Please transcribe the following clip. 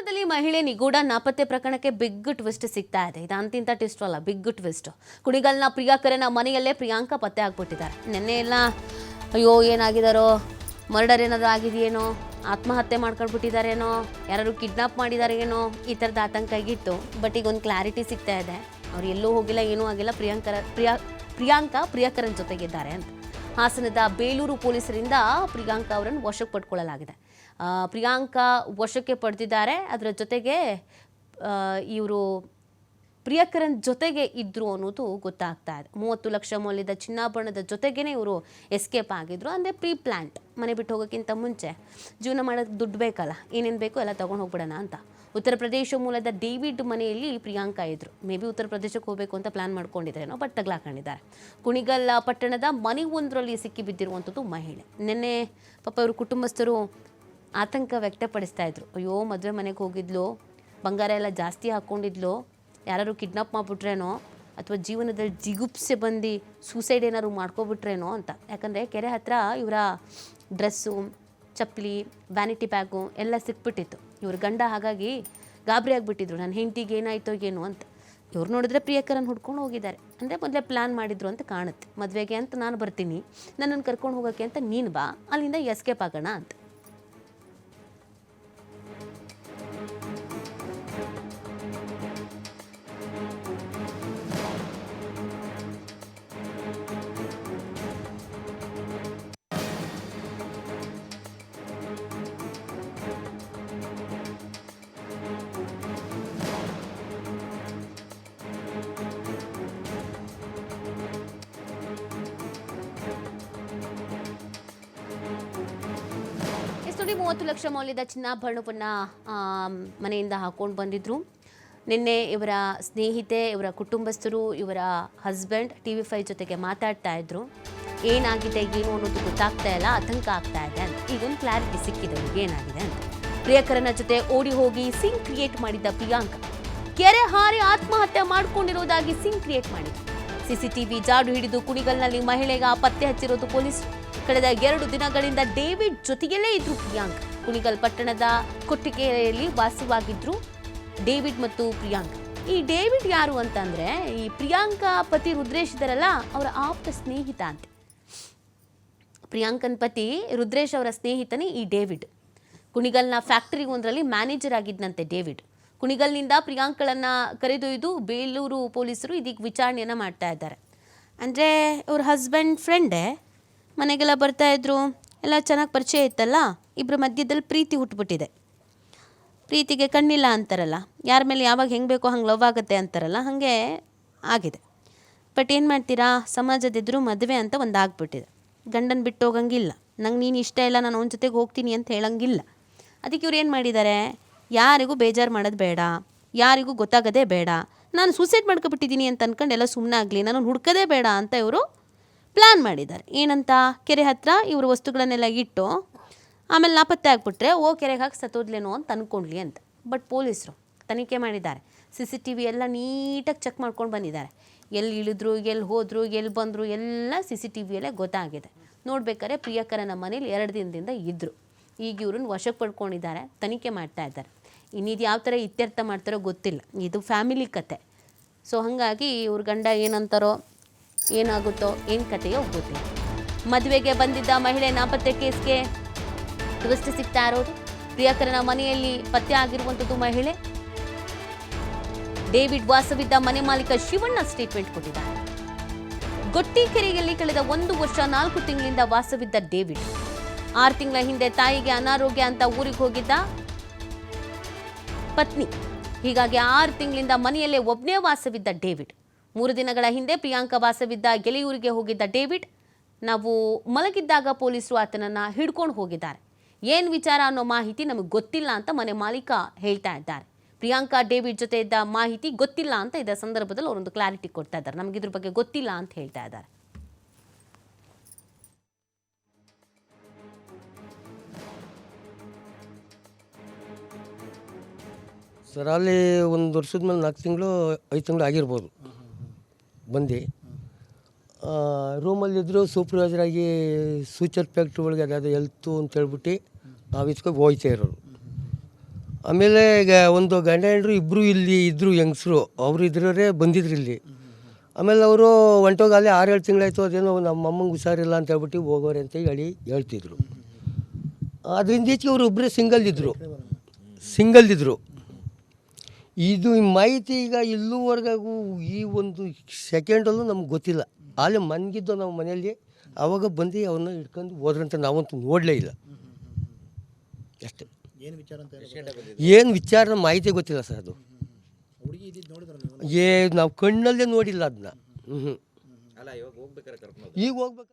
ಹಾಸನದಲ್ಲಿ ಮಹಿಳೆ ನಿಗೂಢ ನಾಪತ್ತೆ ಪ್ರಕರಣಕ್ಕೆ ಬಿಗ್ ಟ್ವಿಸ್ಟ್ ಸಿಗ್ತಾ ಇದೆ. ಇದು ಅಂತಿಂತ ಟ್ವಿಸ್ಟ್ ಅಲ್ಲ, ಬಿಗ್ ಟ್ವಿಸ್ಟ್. ಕುಣಿಗಲ್ನ ಪ್ರಿಯಾಕರನ ಮನೆಯಲ್ಲೇ ಪ್ರಿಯಾಂಕಾ ಪತ್ತೆ ಆಗ್ಬಿಟ್ಟಿದ್ದಾರೆ. ನಿನ್ನೆ ಎಲ್ಲ ಅಯ್ಯೋ ಏನಾಗಿದಾರೋ, ಮರ್ಡರ್ ಏನಾದರೂ ಆಗಿದೆಯೇನೋ, ಆತ್ಮಹತ್ಯೆ ಮಾಡ್ಕೊಂಡ್ಬಿಟ್ಟಿದ್ದಾರೇನೋ, ಯಾರು ಕಿಡ್ನಾಪ್ ಮಾಡಿದಾರೇನೋ, ಈ ಥರದ ಆತಂಕ ಆಗಿತ್ತು. ಬಟ್ ಈಗ ಒಂದು ಕ್ಲಾರಿಟಿ ಸಿಗ್ತಾ ಇದೆ. ಅವ್ರು ಎಲ್ಲೂ ಹೋಗಿಲ್ಲ, ಏನೂ ಆಗಿಲ್ಲ, ಪ್ರಿಯಾಂಕಾ ಪ್ರಿಯಾಕರನ್ ಜೊತೆಗಿದ್ದಾರೆ ಅಂತ. ಹಾಸನದ ಬೇಲೂರು ಪೊಲೀಸರಿಂದ ಪ್ರಿಯಾಂಕಾ ಅವರನ್ನು ವಶಕ್ಕೆ ಪಡ್ಕೊಳ್ಳಲಾಗಿದೆ. ಪ್ರಿಯಾಂಕಾ ವಶಕ್ಕೆ ಪಡೆದಿದ್ದಾರೆ. ಅದರ ಜೊತೆಗೆ ಇವರು ಪ್ರಿಯಕರನ್ ಜೊತೆಗೆ ಇದ್ದರು ಅನ್ನೋದು ಗೊತ್ತಾಗ್ತಾ ಇದೆ. 30 ಲಕ್ಷ ಮೌಲ್ಯದ ಚಿನ್ನಾಭರಣದ ಜೊತೆಗೇ ಇವರು ಎಸ್ಕೇಪ್ ಆಗಿದ್ರು. ಅಂದರೆ ಪ್ರೀ ಪ್ಲ್ಯಾಂಟ್. ಮನೆ ಬಿಟ್ಟು ಹೋಗೋಕ್ಕಿಂತ ಮುಂಚೆ ಜೀವನ ಮಾಡೋಕ್ಕೆ ದುಡ್ಡು ಬೇಕಲ್ಲ, ಏನೇನು ಬೇಕೋ ಎಲ್ಲ ತೊಗೊಂಡು ಹೋಗ್ಬಿಡೋಣ ಅಂತ. ಉತ್ತರ ಪ್ರದೇಶ ಮೂಲದ ಡೇವಿಡ್ ಮನೆಯಲ್ಲಿ ಪ್ರಿಯಾಂಕಾ ಇದ್ರು. ಮೇ ಬಿ ಉತ್ತರ ಪ್ರದೇಶಕ್ಕೆ ಹೋಗಬೇಕು ಅಂತ ಪ್ಲಾನ್ ಮಾಡ್ಕೊಂಡಿದ್ದಾರೇನೋ, ಬಟ್ ತಗ್ಲಾಕೊಂಡಿದ್ದಾರೆ. ಕುಣಿಗಲ್ ಪಟ್ಟಣದ ಮನೆ ಒಂದರಲ್ಲಿ ಸಿಕ್ಕಿ ಬಿದ್ದಿರುವಂಥದ್ದು ಮಹಿಳೆ. ನಿನ್ನೆ ಪಾಪ ಇವರು ಕುಟುಂಬಸ್ಥರು ಆತಂಕ ವ್ಯಕ್ತಪಡಿಸ್ತಾ ಇದ್ರು. ಅಯ್ಯೋ ಮದುವೆ ಮನೆಗೆ ಹೋಗಿದ್ಲು, ಬಂಗಾರ ಎಲ್ಲ ಜಾಸ್ತಿ ಹಾಕ್ಕೊಂಡಿದ್ಲು, ಯಾರು ಕಿಡ್ನಾಪ್ ಮಾಡಿಬಿಟ್ರೇನೋ, ಅಥವಾ ಜೀವನದಲ್ಲಿ ಜಿಗುಪ್ಸೆ ಬಂದು ಸೂಸೈಡ್ ಏನಾದ್ರು ಮಾಡ್ಕೊಬಿಟ್ರೇನೋ ಅಂತ. ಯಾಕಂದರೆ ಕೆರೆ ಹತ್ರ ಇವರ ಡ್ರೆಸ್ಸು, ಚಪ್ಪಲಿ, ವ್ಯಾನಿಟಿ ಬ್ಯಾಗು ಎಲ್ಲ ಸಿಕ್ಬಿಟ್ಟಿತ್ತು. ಇವ್ರ ಗಂಡ ಹಾಗಾಗಿ ಗಾಬರಿ ಆಗಿಬಿಟ್ಟಿದ್ರು, ನನ್ನ ಹೆಂಡತಿಗೆ ಏನಾಯ್ತೋ ಏನೋ ಅಂತ. ಇವ್ರು ನೋಡಿದ್ರೆ ಪ್ರಿಯಕರನ್ನು ಹುಡ್ಕೊಂಡು ಹೋಗಿದ್ದಾರೆ. ಅಂದರೆ ಮೊದಲೇ ಪ್ಲ್ಯಾನ್ ಮಾಡಿದ್ರು ಅಂತ ಕಾಣುತ್ತೆ. ಮದುವೆಗೆ ಅಂತ ನಾನು ಬರ್ತೀನಿ, ನನ್ನನ್ನು ಕರ್ಕೊಂಡು ಹೋಗೋಕ್ಕೆ ಅಂತ ನೀನು ಬಾ, ಅಲ್ಲಿಂದ ಎಸ್ಕೇಪ್ ಆಗೋಣ ಅಂತ. ನೋಡಿ, 30 ಲಕ್ಷ ಮೌಲ್ಯದ ಚಿನ್ನಾಭರಣವನ್ನು ಮನೆಯಿಂದ ಹಾಕೊಂಡು ಬಂದಿದ್ರು. ನಿನ್ನೆ ಇವರ ಸ್ನೇಹಿತೆ, ಇವರ ಕುಟುಂಬಸ್ಥರು, ಇವರ ಹಸ್ಬೆಂಡ್ TV5 ಜೊತೆಗೆ ಮಾತಾಡ್ತಾ ಇದ್ರು. ಏನಾಗಿದೆ ಏನು ಅನ್ನೋದು ಗೊತ್ತಾಗ್ತಾ ಇಲ್ಲ, ಆತಂಕ ಆಗ್ತಾ ಇದೆ ಅಂತ. ಈಗೊಂದು ಕ್ಲಾರಿಟಿ ಸಿಕ್ಕಿದೆ ಅವ್ರಿಗೆ ಏನಾಗಿದೆ ಅಂತ. ಪ್ರಿಯಕರನ ಜೊತೆ ಓಡಿ ಹೋಗಿ ಸೀನ್ ಕ್ರಿಯೇಟ್ ಮಾಡಿದ್ದ ಪ್ರಿಯಾಂಕಾ ಕೆರೆ ಹಾರಿ ಆತ್ಮಹತ್ಯೆ ಮಾಡ್ಕೊಂಡಿರೋದಾಗಿ ಸೀನ್ ಕ್ರಿಯೇಟ್ ಮಾಡಿದ್ರು. CCTV ಜಾಡು ಹಿಡಿದು ಕುಣಿಗಲ್ನಲ್ಲಿ ಮಹಿಳೆಗೆ ಪತ್ತೆ ಹಚ್ಚಿರೋದು ಪೊಲೀಸರು. ಕಳೆದ 2 ದಿನಗಳಿಂದ ಡೇವಿಡ್ ಜೊತೆಗೇ ಇದ್ರು ಪ್ರಿಯಾಂಕಾ. ಕುಣಿಗಲ್ ಪಟ್ಟಣದ ಕೊಟ್ಟಿಗೆರೆಯಲ್ಲಿ ವಾಸವಾಗಿದ್ರು ಡೇವಿಡ್ ಮತ್ತು ಪ್ರಿಯಾಂಕಾ. ಈ ಡೇವಿಡ್ ಯಾರು ಅಂತಂದ್ರೆ, ಈ ಪ್ರಿಯಾಂಕಾ ಪತಿ ರುದ್ರೇಶ್ ಇದಾರಲ್ಲ, ಅವರ ಆಪ್ತ ಸ್ನೇಹಿತ ಅಂತೆ. ಪ್ರಿಯಾಂಕನ್ ಪತಿ ರುದ್ರೇಶ್ ಅವರ ಸ್ನೇಹಿತನೇ ಈ ಡೇವಿಡ್. ಕುಣಿಗಲ್ನ ಫ್ಯಾಕ್ಟರಿ ಒಂದರಲ್ಲಿ ಮ್ಯಾನೇಜರ್ ಆಗಿದ್ದಂತೆ ಡೇವಿಡ್. ಕುಣಿಗಲ್ನಿಂದ ಪ್ರಿಯಾಂಕಳನ್ನ ಕರೆದೊಯ್ದು ಬೇಲೂರು ಪೊಲೀಸರು ಇದೀಗ ವಿಚಾರಣೆಯನ್ನು ಮಾಡ್ತಾ ಇದ್ದಾರೆ. ಅಂದರೆ ಅವ್ರ ಹಸ್ಬೆಂಡ್ ಫ್ರೆಂಡೇ, ಮನೆಗೆಲ್ಲ ಬರ್ತಾಯಿದ್ರು, ಎಲ್ಲ ಚೆನ್ನಾಗಿ ಪರಿಚಯ ಇತ್ತಲ್ಲ. ಇಬ್ಬರ ಮಧ್ಯದಲ್ಲಿ ಪ್ರೀತಿ ಹುಟ್ಟುಬಿಟ್ಟಿದೆ. ಪ್ರೀತಿಗೆ ಕಣ್ಣಿಲ್ಲ ಅಂತಾರಲ್ಲ, ಯಾರ ಮೇಲೆ ಯಾವಾಗ ಹೆಂಗೆ ಬೇಕೋ ಹಂಗೆ ಲವ್ ಆಗುತ್ತೆ ಅಂತಾರಲ್ಲ, ಹಾಗೆ ಆಗಿದೆ. ಬಟ್ ಏನು ಮಾಡ್ತೀರಾ, ಸಮಾಜದ ಎದುರು ಮದುವೆ ಅಂತ ಒಂದು ಆಗ್ಬಿಟ್ಟಿದೆ. ಗಂಡನ ಬಿಟ್ಟು ಹೋಗಂಗಿಲ್ಲ, ನಂಗೆ ನೀನು ಇಷ್ಟ ಇಲ್ಲ, ನಾನು ಅವನ ಜೊತೆಗೆ ಹೋಗ್ತೀನಿ ಅಂತ ಹೇಳಂಗಿಲ್ಲ. ಅದಕ್ಕೆ ಇವ್ರು ಏನು ಮಾಡಿದ್ದಾರೆ, ಯಾರಿಗೂ ಬೇಜಾರು ಮಾಡೋದು ಬೇಡ, ಯಾರಿಗೂ ಗೊತ್ತಾಗೋದೇ ಬೇಡ, ನಾನು ಸೂಸೈಡ್ ಮಾಡ್ಕೊಬಿಟ್ಟಿದ್ದೀನಿ ಅಂತ ಅಂದ್ಕೊಂಡು ಎಲ್ಲ ಸುಮ್ಮನೆ ಆಗಲಿ, ನಾನು ಹುಡ್ಕೋದೇ ಬೇಡ ಅಂತ ಇವರು ಪ್ಲ್ಯಾನ್ ಮಾಡಿದ್ದಾರೆ. ಏನಂತ, ಕೆರೆ ಹತ್ರ ಇವರು ವಸ್ತುಗಳನ್ನೆಲ್ಲ ಇಟ್ಟು ಆಮೇಲೆ ನಾಪತ್ತೆ ಆಗಿಬಿಟ್ರೆ ಕೆರೆಗೆ ಹಾಕಿ ಸತ್ತೋದ್ಲೇನೋ ಅಂತ ಅಂದ್ಕೊಂಡ್ಲಿ ಅಂತ. ಬಟ್ ಪೊಲೀಸರು ತನಿಖೆ ಮಾಡಿದ್ದಾರೆ. CCTV ಎಲ್ಲ ನೀಟಾಗಿ ಚೆಕ್ ಮಾಡ್ಕೊಂಡು ಬಂದಿದ್ದಾರೆ. ಎಲ್ಲಿ ಇಳಿದ್ರು, ಎಲ್ಲಿ ಹೋದರು, ಎಲ್ಲಿ ಬಂದರು ಎಲ್ಲ CCTVಯಲ್ಲೇ ಗೊತ್ತಾಗಿದೆ. ನೋಡ್ಬೇಕಾದ್ರೆ ಪ್ರಿಯಕರನ ಮನೇಲಿ 2 ದಿನದಿಂದ ಇದ್ದರು. ಈಗ ಇವ್ರನ್ನ ವಶಕ್ಕೆ ಪಡ್ಕೊಂಡಿದ್ದಾರೆ, ತನಿಖೆ ಮಾಡ್ತಾ ಇದ್ದಾರೆ. ಇನ್ನಿದು ಯಾವ ಥರ ಇತ್ಯರ್ಥ ಮಾಡ್ತಾರೋ ಗೊತ್ತಿಲ್ಲ, ಇದು ಫ್ಯಾಮಿಲಿ ಕತೆ. ಸೊ ಹಾಗಾಗಿ ಇವ್ರ ಗಂಡ ಏನಂತಾರೋ, ಏನಾಗುತ್ತೋ, ಏನು ಕತೆಯೋ ಗೊತ್ತಿಲ್ಲ. ಮದುವೆಗೆ ಬಂದಿದ್ದ ಮಹಿಳೆ ನಾಪತ್ತೆ ಕೇಸ್ಗೆ ಟ್ವಿಸ್ಟ್ ಸಿಗ್ತಾ ಇರೋದು. ಪ್ರಿಯಕರನ ಮನೆಯಲ್ಲಿ ಪತ್ತೆ ಆಗಿರುವಂಥದ್ದು ಮಹಿಳೆ. ಡೇವಿಡ್ ವಾಸವಿದ್ದ ಮನೆ ಮಾಲೀಕ ಶಿವಣ್ಣ ಸ್ಟೇಟ್ಮೆಂಟ್ ಕೊಟ್ಟಿದ್ದಾರೆ. ಗೊಟ್ಟಿಕೆರೆಯಲ್ಲಿ ಕಳೆದ 1 ವರ್ಷ 4 ತಿಂಗಳಿಂದ ವಾಸವಿದ್ದ ಡೇವಿಡ್ 6 ತಿಂಗಳ ಹಿಂದೆ ತಾಯಿಗೆ ಅನಾರೋಗ್ಯ ಅಂತ ಊರಿಗೆ ಹೋಗಿದ್ದ ಪತ್ನಿ. ಹೀಗಾಗಿ 6 ತಿಂಗಳಿಂದ ಮನೆಯಲ್ಲೇ ಒಬ್ಬನೇ ವಾಸವಿದ್ದ ಡೇವಿಡ್. 3 ದಿನಗಳ ಹಿಂದೆ ಪ್ರಿಯಾಂಕಾ ವಾಸವಿದ್ದ ಗೆಳೆಯೂರಿಗೆ ಹೋಗಿದ್ದ ಡೇವಿಡ್. ನಾವು ಮಲಗಿದ್ದಾಗ ಪೊಲೀಸರು ಆತನನ್ನು ಹಿಡ್ಕೊಂಡು ಹೋಗಿದ್ದಾರೆ. ಏನು ವಿಚಾರ ಅನ್ನೋ ಮಾಹಿತಿ ನಮಗೆ ಗೊತ್ತಿಲ್ಲ ಅಂತ ಮನೆ ಮಾಲೀಕ ಹೇಳ್ತಾ ಇದ್ದಾರೆ. ಪ್ರಿಯಾಂಕಾ ಡೇವಿಡ್ ಜೊತೆ ಇದ್ದ ಮಾಹಿತಿ ಗೊತ್ತಿಲ್ಲ ಅಂತ ಇದರ ಸಂದರ್ಭದಲ್ಲಿ ಅವರೊಂದು ಕ್ಲಾರಿಟಿ ಕೊಡ್ತಾ ಇದ್ದಾರೆ. ನಮಗಿದ್ರ ಬಗ್ಗೆ ಗೊತ್ತಿಲ್ಲ ಅಂತ ಹೇಳ್ತಾ ಇದ್ದಾರೆ. ಸರ್, ಅಲ್ಲಿ 1 ವರ್ಷದ ಮೇಲೆ 4 ತಿಂಗಳು 5 ತಿಂಗಳು ಆಗಿರ್ಬೋದು. ಬಂದು ರೂಮಲ್ಲಿದ್ದರು. ಸೂಪರ್ವೈಸರಾಗಿ ಸೂಚರ್ ಫ್ಯಾಕ್ಟ್ರಿ ಒಳಗೆ ಅದಾದ ಹೆಲ್ತು ಅಂತ ಹೇಳ್ಬಿಟ್ಟು ಆಫೀಸ್ಗೆ ಹೋಗ್ತಾ ಇರೋರು. ಆಮೇಲೆ ಈಗ ಒಂದು ಗಂಡ ಹೆಂಡ್ರು ಇಬ್ಬರು ಇಲ್ಲಿ ಇದ್ದರು ಹೆಂಗಸರು, ಅವರು ಇದ್ರವರೇ ಬಂದಿದ್ರು ಇಲ್ಲಿ. ಆಮೇಲೆ ಅವರು ಹೊಂಟೋಗಾಗಲೇ 6-7 ತಿಂಗಳಾಯಿತು, ಅದೇನೋ ನಮ್ಮ ಅಮ್ಮಂಗೆ ಹುಷಾರಿಲ್ಲ ಅಂತ ಹೇಳ್ಬಿಟ್ಟು ಹೋಗೋರೆ ಅಂತ ಹೇಳ್ತಿದ್ರು. ಅದರಿಂದ ಈಚೆಗೆ ಅವರು ಒಬ್ಬರೇ ಸಿಂಗಲ್ ಇದ್ದರು. ಇದು ಈ ಮಾಹಿತಿ ಈಗ ಇಲ್ಲೂವರೆಗೂ ಈ ಒಂದು ಸೆಕೆಂಡಲ್ಲೂ ನಮ್ಗೆ ಗೊತ್ತಿಲ್ಲ. ಅಲ್ಲಿ ಮನ್ಗಿದ್ದು ನಾವು ಮನೆಯಲ್ಲಿ, ಆವಾಗ ಬಂದು ಅವನ್ನ ಹಿಡ್ಕೊಂಡು ಹೋದ್ರಂತ ನಾವಂತೂ ನೋಡಲೇ ಇಲ್ಲ. ಅಷ್ಟೇ. ಏನು ವಿಚಾರ ಮಾಹಿತಿ ಗೊತ್ತಿಲ್ಲ ಸರ್. ಅದು ನಾವು ಕಣ್ಣಲ್ಲೇ ನೋಡಿಲ್ಲ ಅದನ್ನ. ಈಗ ಹೋಗ್ಬೇಕು.